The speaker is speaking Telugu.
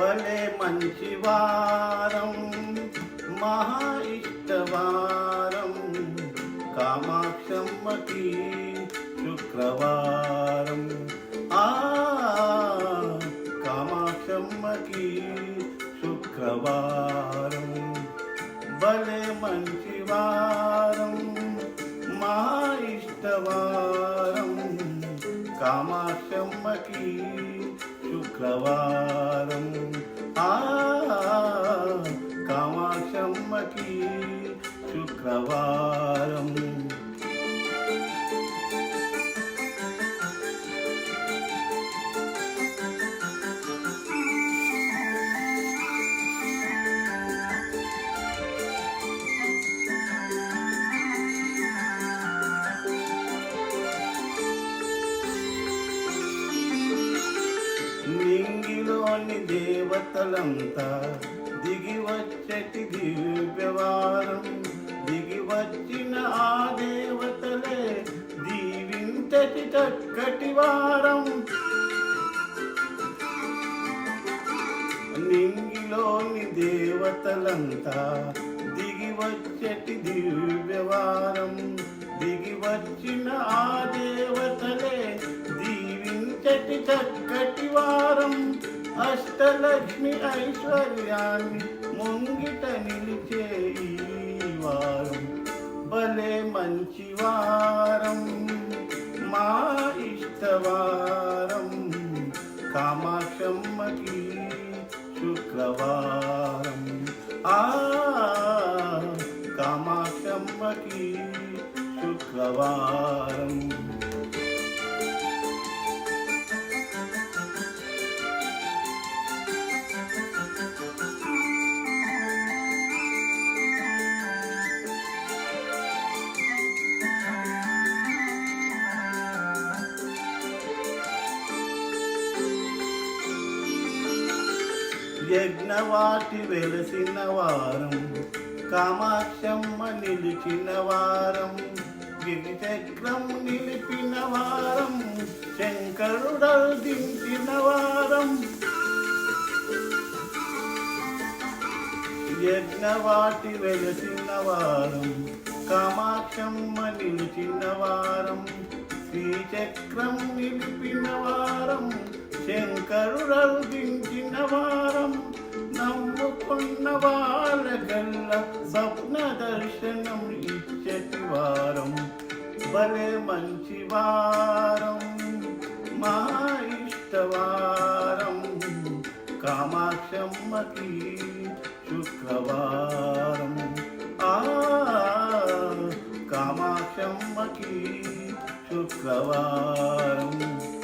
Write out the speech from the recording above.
భలే మంచి వారం, మహా ఇష్టవారం, కామాక్షమ్మకి శుక్రవారం. కామాక్షమ్మకి శుక్రవారం. భలే మంచి వారం, మహా ఇష్టవారం, కామాక్షమ్మకి శుక్రవారం. కామాక్షమ్మకి శుక్రవారం. నింగిలోని దేవతలంతా దిగి వచ్చటి దివ్యవారం. దిగి వచ్చిన ఆ దేవతలే దీవించటి చక్కటి వారం. నింగిలోని దేవతలంతా దిగి వచ్చటి దివ్యవారం. దిగి వచ్చిన ఆ దేవతలే దీవించటి చక్కటి వారం. అష్టలక్ష్మి ఐశ్వర్యాన్ని ముంగిట నిలిచే ఈ వారం. భలే మంచి వారం, మా ఇష్టవారం, కామాక్షమ్మకి శుక్రవారం. కామాక్షమ్మకి శుక్రవారం. యజ్ఞవాటి వెలసిన వారం, కామాక్షమ్మ నిలిచిన వారం. గిరిచక్రం నిలిపిన వారం, శంకరుడర్దించిన వారం. యజ్ఞవాటి వెలసిన వారం, కామాక్షమ్మ నిలిచిన వారం. శ్రీచక్రం నిలిపిన వారం, శంకరుడర్దించిన వారం. నమ్ముకున్న వాళ్ళకల్లా స్వప్న దర్శనం ఇచ్చటి వారం. భలే మంచి వారం, మా ఇష్టవారం, కామాక్షమ్మకి శుక్రవారం. కామాక్షమ్మకి శుక్రవారం.